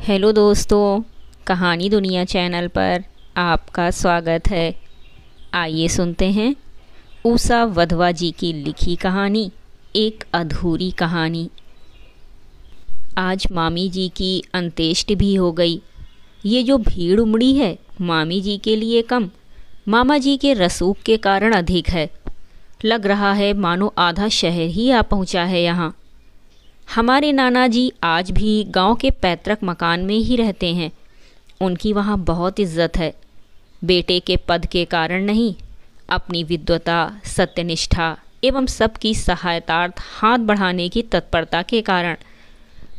Hello दोस्तों, कहानी दुनिया चैनल पर आपका स्वागत है। आइए सुनते हैं ऊषा वधवा जी की लिखी कहानी, एक अधूरी कहानी। आज मामी जी की अंत्येष्टि भी हो गई। ये जो भीड़ उमड़ी है मामी जी के लिए कम, मामा जी के रसूख के कारण अधिक है। लग रहा है मानो आधा शहर ही आ पहुंचा है यहाँ। हमारे नाना जी आज भी गांव के पैतृक मकान में ही रहते हैं। उनकी वहाँ बहुत इज्जत है। बेटे के पद के कारण नहीं, अपनी विद्वता, सत्यनिष्ठा एवं सबकी सहायतार्थ हाथ बढ़ाने की तत्परता के कारण।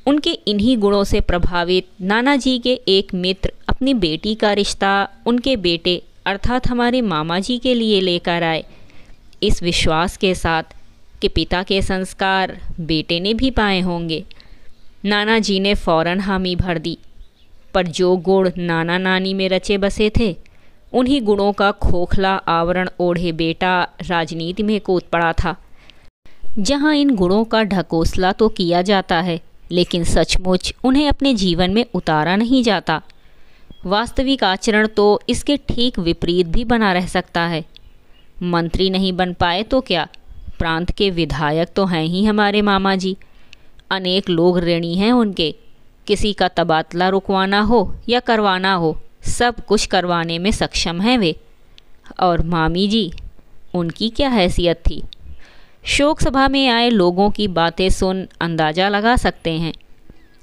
उनके इन्हीं गुणों से प्रभावित नाना जी के एक मित्र अपनी बेटी का रिश्ता उनके बेटे अर्थात हमारे मामा जी के लिए लेकर आए, इस विश्वास के साथ कि पिता के संस्कार बेटे ने भी पाए होंगे। नाना जी ने फौरन हामी भर दी, पर जो गुण नाना नानी में रचे बसे थे, उन्हीं गुणों का खोखला आवरण ओढ़े बेटा राजनीति में कूद पड़ा था। जहाँ इन गुणों का ढकोसला तो किया जाता है, लेकिन सचमुच उन्हें अपने जीवन में उतारा नहीं जाता। वास्तविक आचरण तो इसके ठीक विपरीत भी बना रह सकता है। मंत्री नहीं बन पाए तो क्या, प्रांत के विधायक तो हैं ही हमारे मामा जी। अनेक लोग ऋणी हैं उनके। किसी का तबादला रुकवाना हो या करवाना हो, सब कुछ करवाने में सक्षम हैं वे। और मामी जी, उनकी क्या हैसियत थी। शोक सभा में आए लोगों की बातें सुन अंदाज़ा लगा सकते हैं।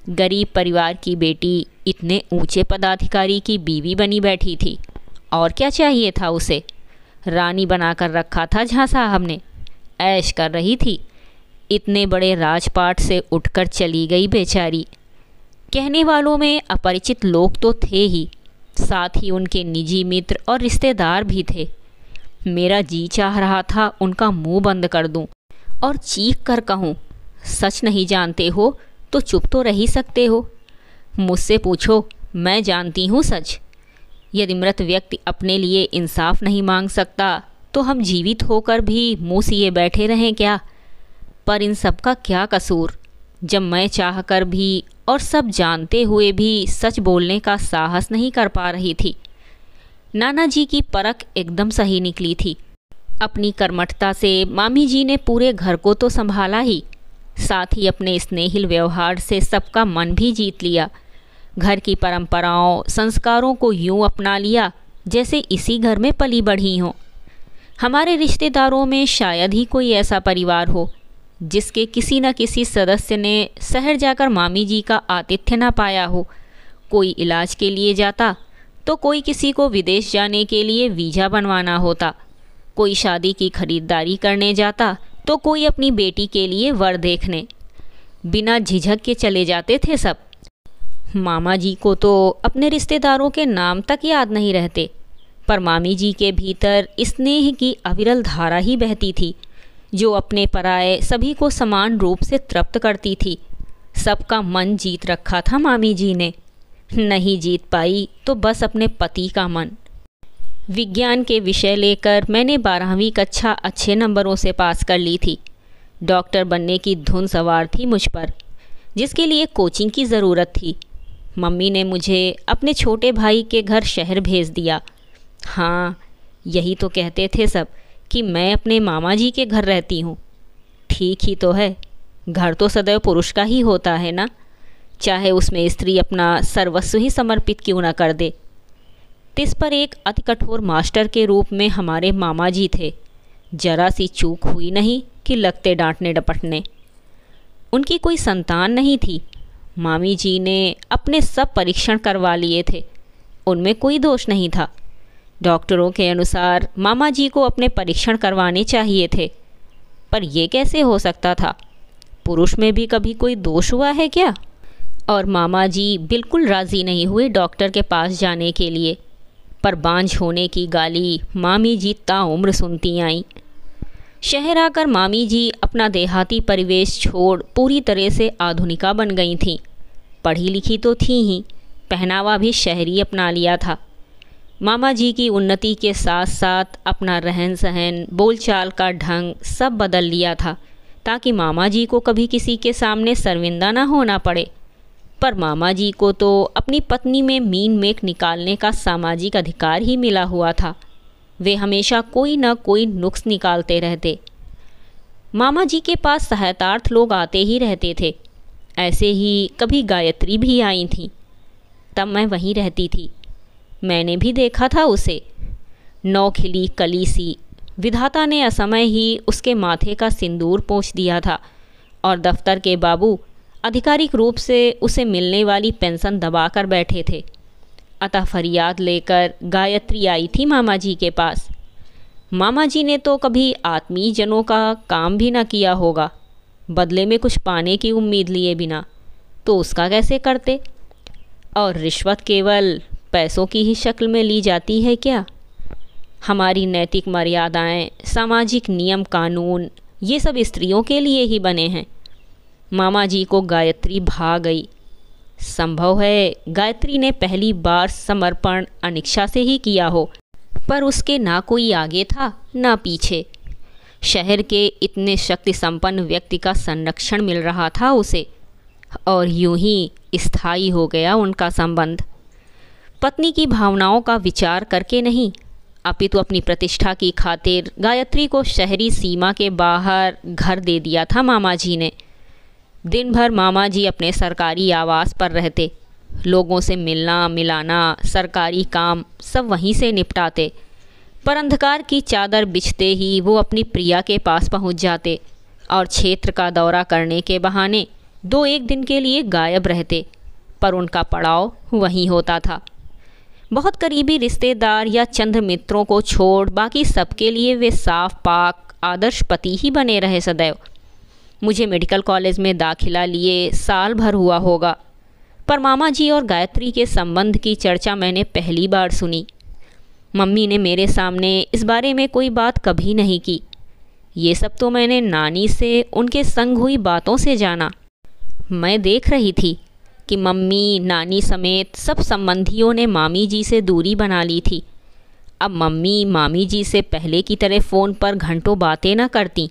गरीब परिवार की बेटी इतने ऊंचे पदाधिकारी की बीवी बनी बैठी थी। और क्या चाहिए था उसे। रानी बनाकर रखा था झांसा साहब ने, ऐश कर रही थी। इतने बड़े राजपाट से उठकर चली गई बेचारी। कहने वालों में अपरिचित लोग तो थे ही, साथ ही उनके निजी मित्र और रिश्तेदार भी थे। मेरा जी चाह रहा था उनका मुंह बंद कर दूं और चीख कर कहूं, सच नहीं जानते हो तो चुप तो रह ही सकते हो। मुझसे पूछो, मैं जानती हूँ सच। यदि मृत व्यक्ति अपने लिए इंसाफ नहीं मांग सकता तो हम जीवित होकर भी मुँह सिए बैठे रहें क्या। पर इन सब का क्या कसूर, जब मैं चाहकर भी और सब जानते हुए भी सच बोलने का साहस नहीं कर पा रही थी। नाना जी की परख एकदम सही निकली थी। अपनी कर्मठता से मामी जी ने पूरे घर को तो संभाला ही, साथ ही अपने स्नेहिल व्यवहार से सबका मन भी जीत लिया। घर की परंपराओं संस्कारों को यूं अपना लिया जैसे इसी घर में पली बढ़ी हों। हमारे रिश्तेदारों में शायद ही कोई ऐसा परिवार हो जिसके किसी न किसी सदस्य ने शहर जाकर मामी जी का आतिथ्य न पाया हो। कोई इलाज के लिए जाता तो कोई किसी को विदेश जाने के लिए वीज़ा बनवाना होता, कोई शादी की खरीदारी करने जाता तो कोई अपनी बेटी के लिए वर देखने। बिना झिझक के चले जाते थे सब। मामा जी को तो अपने रिश्तेदारों के नाम तक याद नहीं रहते, पर मामी जी के भीतर स्नेह की अविरल धारा ही बहती थी, जो अपने पराये सभी को समान रूप से तृप्त करती थी। सबका मन जीत रखा था मामी जी ने। नहीं जीत पाई तो बस अपने पति का मन। विज्ञान के विषय लेकर मैंने 12वीं कक्षा अच्छे नंबरों से पास कर ली थी। डॉक्टर बनने की धुन सवार थी मुझ पर, जिसके लिए कोचिंग की ज़रूरत थी। मम्मी ने मुझे अपने छोटे भाई के घर शहर भेज दिया। हाँ, यही तो कहते थे सब कि मैं अपने मामा जी के घर रहती हूँ। ठीक ही तो है, घर तो सदैव पुरुष का ही होता है ना, चाहे उसमें स्त्री अपना सर्वस्व ही समर्पित क्यों न कर दे। तिस पर एक अति कठोर मास्टर के रूप में हमारे मामा जी थे। जरा सी चूक हुई नहीं कि लगते डांटने डपटने। उनकी कोई संतान नहीं थी। मामी जी ने अपने सब परीक्षण करवा लिए थे, उनमें कोई दोष नहीं था। डॉक्टरों के अनुसार मामा जी को अपने परीक्षण करवाने चाहिए थे, पर यह कैसे हो सकता था। पुरुष में भी कभी कोई दोष हुआ है क्या। और मामा जी बिल्कुल राज़ी नहीं हुए डॉक्टर के पास जाने के लिए, पर बांझ होने की गाली मामी जी ताउम्र सुनती आईं। शहर आकर मामी जी अपना देहाती परिवेश छोड़ पूरी तरह से आधुनिका बन गई थीं। पढ़ी लिखी तो थी ही, पहनावा भी शहरी अपना लिया था। मामा जी की उन्नति के साथ साथ अपना रहन सहन, बोलचाल का ढंग सब बदल लिया था, ताकि मामा जी को कभी किसी के सामने शर्मिंदा ना होना पड़े। पर मामा जी को तो अपनी पत्नी में मीन मेख निकालने का सामाजिक अधिकार ही मिला हुआ था। वे हमेशा कोई न कोई नुक्स निकालते रहते। मामा जी के पास सहायतार्थ लोग आते ही रहते थे। ऐसे ही कभी गायत्री भी आई थी। तब मैं वहीं रहती थी। मैंने भी देखा था उसे। नौ खिली कली सी, विधाता ने असमय ही उसके माथे का सिंदूर पोंछ दिया था और दफ्तर के बाबू आधिकारिक रूप से उसे मिलने वाली पेंशन दबाकर बैठे थे। अतः फरियाद लेकर गायत्री आई थी मामा जी के पास। मामा जी ने तो कभी आत्मीय जनों का काम भी न किया होगा, बदले में कुछ पाने की उम्मीद लिए बिना, तो उसका कैसे करते? और रिश्वत केवल पैसों की ही शक्ल में ली जाती है क्या? हमारी नैतिक मर्यादाएं, सामाजिक नियम कानून, ये सब स्त्रियों के लिए ही बने हैं। मामा जी को गायत्री भा गई। संभव है गायत्री ने पहली बार समर्पण अनिच्छा से ही किया हो, पर उसके ना कोई आगे था ना पीछे। शहर के इतने शक्ति संपन्न व्यक्ति का संरक्षण मिल रहा था उसे, और यूं ही स्थायी हो गया उनका संबंध। पत्नी की भावनाओं का विचार करके नहीं, अपितु अपनी प्रतिष्ठा की खातिर गायत्री को शहरी सीमा के बाहर घर दे दिया था मामा जी ने। दिन भर मामा जी अपने सरकारी आवास पर रहते। लोगों से मिलना मिलाना, सरकारी काम सब वहीं से निपटाते। पर अंधकार की चादर बिछते ही वो अपनी प्रिया के पास पहुंच जाते और क्षेत्र का दौरा करने के बहाने 2-1 दिन के लिए गायब रहते, पर उनका पड़ाव वहीं होता था। बहुत करीबी रिश्तेदार या चंद मित्रों को छोड़ बाकी सबके लिए वे साफ पाक आदर्श पति ही बने रहे सदैव। मुझे मेडिकल कॉलेज में दाखिला लिए साल भर हुआ होगा, पर मामा जी और गायत्री के संबंध की चर्चा मैंने पहली बार सुनी। मम्मी ने मेरे सामने इस बारे में कोई बात कभी नहीं की। ये सब तो मैंने नानी से उनके संग हुई बातों से जाना। मैं देख रही थी कि मम्मी, नानी समेत सब संबंधियों ने मामी जी से दूरी बना ली थी। अब मम्मी मामी जी से पहले की तरह फ़ोन पर घंटों बातें न करती।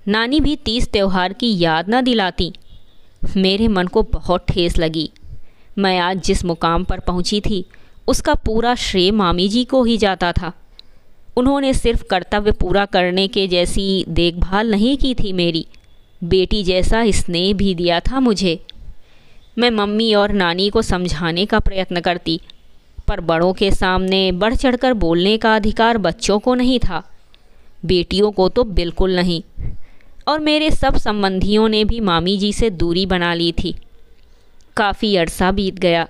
नानी भी 30 त्यौहार की याद न दिलाती। मेरे मन को बहुत ठेस लगी। मैं आज जिस मुकाम पर पहुंची थी उसका पूरा श्रेय मामी जी को ही जाता था। उन्होंने सिर्फ कर्तव्य पूरा करने के जैसी देखभाल नहीं की थी, मेरी बेटी जैसा स्नेह भी दिया था मुझे। मैं मम्मी और नानी को समझाने का प्रयत्न करती, पर बड़ों के सामने बढ़ चढ़कर बोलने का अधिकार बच्चों को नहीं था, बेटियों को तो बिल्कुल नहीं। और मेरे सब संबंधियों ने भी मामी जी से दूरी बना ली थी। काफ़ी अरसा बीत गया।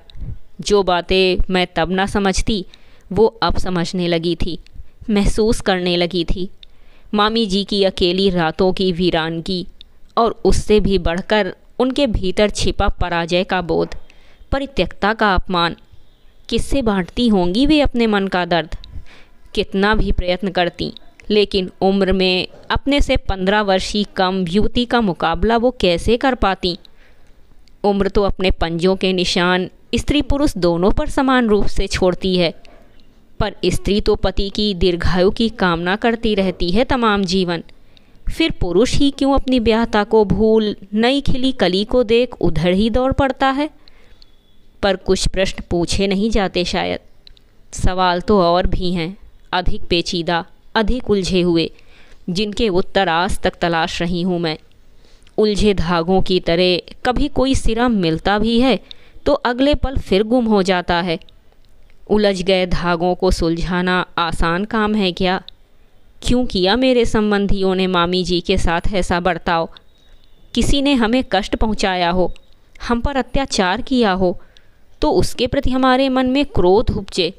जो बातें मैं तब ना समझती वो अब समझने लगी थी, महसूस करने लगी थी। मामी जी की अकेली रातों की वीरानगी और उससे भी बढ़कर उनके भीतर छिपा पराजय का बोध, परित्यक्ता का अपमान। किससे बांटती होंगी वे अपने मन का दर्द? कितना भी प्रयत्न करती, लेकिन उम्र में अपने से 15 वर्ष ही कम युवती का मुकाबला वो कैसे कर पाती? उम्र तो अपने पंजों के निशान स्त्री पुरुष दोनों पर समान रूप से छोड़ती है, पर स्त्री तो पति की दीर्घायु की कामना करती रहती है तमाम जीवन। फिर पुरुष ही क्यों अपनी ब्याहता को भूल नई खिली कली को देख उधर ही दौड़ पड़ता है? पर कुछ प्रश्न पूछे नहीं जाते शायद। सवाल तो और भी हैं, अधिक पेचीदा, अधिक उलझे हुए, जिनके उत्तर आज तक तलाश रही हूँ मैं। उलझे धागों की तरह कभी कोई सिरा मिलता भी है तो अगले पल फिर गुम हो जाता है। उलझ गए धागों को सुलझाना आसान काम है क्या? क्यों किया मेरे संबंधियों ने मामी जी के साथ ऐसा बर्ताव? किसी ने हमें कष्ट पहुंचाया हो, हम पर अत्याचार किया हो, तो उसके प्रति हमारे मन में क्रोध उपजे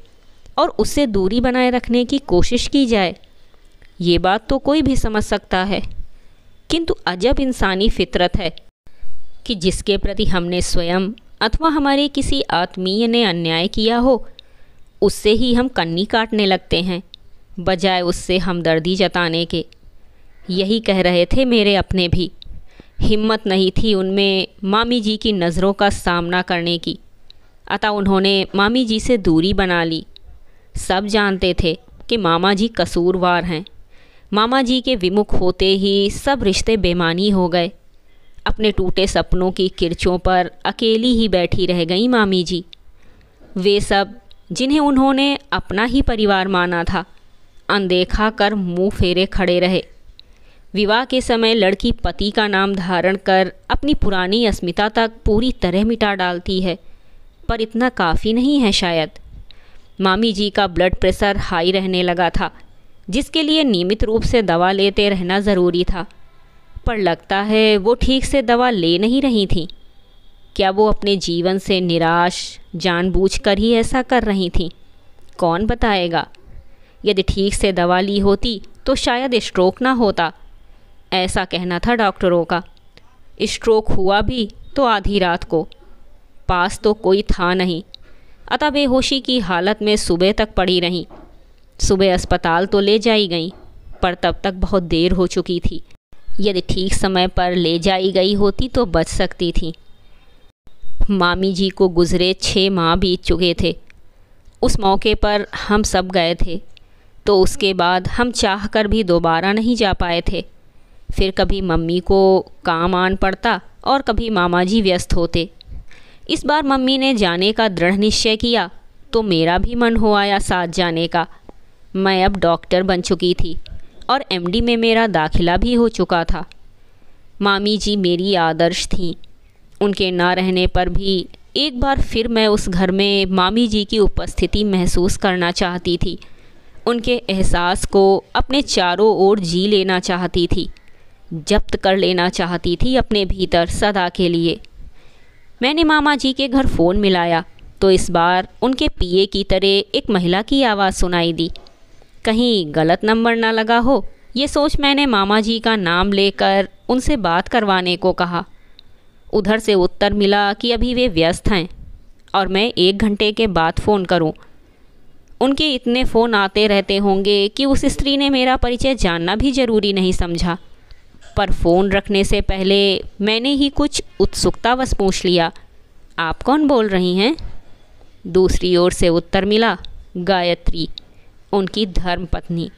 और उससे दूरी बनाए रखने की कोशिश की जाए। ये बात तो कोई भी समझ सकता है, किंतु अजब इंसानी फितरत है कि जिसके प्रति हमने स्वयं अथवा हमारे किसी आत्मीय ने अन्याय किया हो, उससे ही हम कन्नी काटने लगते हैं, बजाय उससे हमदर्दी जताने के। यही कह रहे थे मेरे अपने भी। हिम्मत नहीं थी उनमें मामी जी की नज़रों का सामना करने की, अतः उन्होंने मामी जी से दूरी बना ली। सब जानते थे कि मामा जी कसूरवार हैं। मामा जी के विमुख होते ही सब रिश्ते बेमानी हो गए। अपने टूटे सपनों की किरचों पर अकेली ही बैठी रह गई मामी जी। वे सब जिन्हें उन्होंने अपना ही परिवार माना था, अनदेखा कर मुंह फेरे खड़े रहे। विवाह के समय लड़की पति का नाम धारण कर अपनी पुरानी अस्मिता तक पूरी तरह मिटा डालती है, पर इतना काफ़ी नहीं है शायद। मामी जी का ब्लड प्रेशर हाई रहने लगा था, जिसके लिए नियमित रूप से दवा लेते रहना ज़रूरी था, पर लगता है वो ठीक से दवा ले नहीं रही थी। क्या वो अपने जीवन से निराश जानबूझकर ही ऐसा कर रही थी? कौन बताएगा। यदि ठीक से दवा ली होती तो शायद स्ट्रोक ना होता, ऐसा कहना था डॉक्टरों का। स्ट्रोक हुआ भी तो आधी रात को, पास तो कोई था नहीं, अतः बेहोशी की हालत में सुबह तक पड़ी रहीं। सुबह अस्पताल तो ले जाई गई, पर तब तक बहुत देर हो चुकी थी। यदि ठीक समय पर ले जाई गई होती तो बच सकती थी। मामी जी को गुजरे 6 माह बीत चुके थे। उस मौके पर हम सब गए थे, तो उसके बाद हम चाहकर भी दोबारा नहीं जा पाए थे। फिर कभी मम्मी को काम आन पड़ता और कभी मामा जी व्यस्त होते। इस बार मम्मी ने जाने का दृढ़ निश्चय किया तो मेरा भी मन हो आया साथ जाने का। मैं अब डॉक्टर बन चुकी थी और एमडी में मेरा दाखिला भी हो चुका था। मामी जी मेरी आदर्श थीं। उनके ना रहने पर भी एक बार फिर मैं उस घर में मामी जी की उपस्थिति महसूस करना चाहती थी। उनके एहसास को अपने चारों ओर जी लेना चाहती थी, जब्त कर लेना चाहती थी अपने भीतर सदा के लिए। मैंने मामा जी के घर फ़ोन मिलाया तो इस बार उनके पीए की तरह एक महिला की आवाज़ सुनाई दी। कहीं गलत नंबर ना लगा हो, ये सोच मैंने मामा जी का नाम लेकर उनसे बात करवाने को कहा। उधर से उत्तर मिला कि अभी वे व्यस्त हैं और मैं 1 घंटे के बाद फ़ोन करूं। उनके इतने फ़ोन आते रहते होंगे कि उस स्त्री ने मेरा परिचय जानना भी ज़रूरी नहीं समझा, पर फ़ोन रखने से पहले मैंने ही कुछ उत्सुकतावश पूछ लिया, आप कौन बोल रही हैं? दूसरी ओर से उत्तर मिला, गायत्री, उनकी धर्मपत्नी।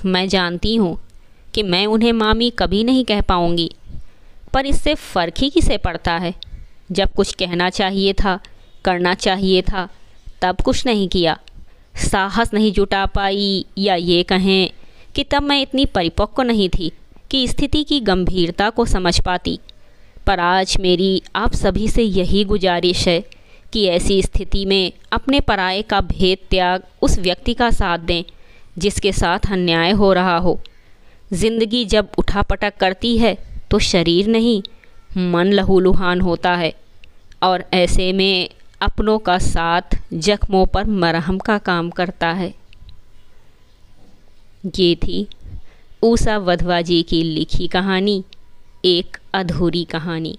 मैं जानती हूँ कि मैं उन्हें मामी कभी नहीं कह पाऊँगी, पर इससे फ़र्क ही किसे पड़ता है। जब कुछ कहना चाहिए था, करना चाहिए था, तब कुछ नहीं किया, साहस नहीं जुटा पाई, या ये कहें कि तब मैं इतनी परिपक्व नहीं थी कि स्थिति की गंभीरता को समझ पाती। पर आज मेरी आप सभी से यही गुजारिश है कि ऐसी स्थिति में अपने पराये का भेद त्याग उस व्यक्ति का साथ दें जिसके साथ अन्याय हो रहा हो। ज़िंदगी जब उठापटक करती है तो शरीर नहीं, मन लहूलुहान होता है, और ऐसे में अपनों का साथ जख्मों पर मरहम का काम करता है। ये थी ऊषा वधवा जी की लिखी कहानी, एक अधूरी कहानी।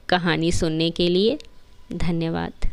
कहानी सुनने के लिए धन्यवाद।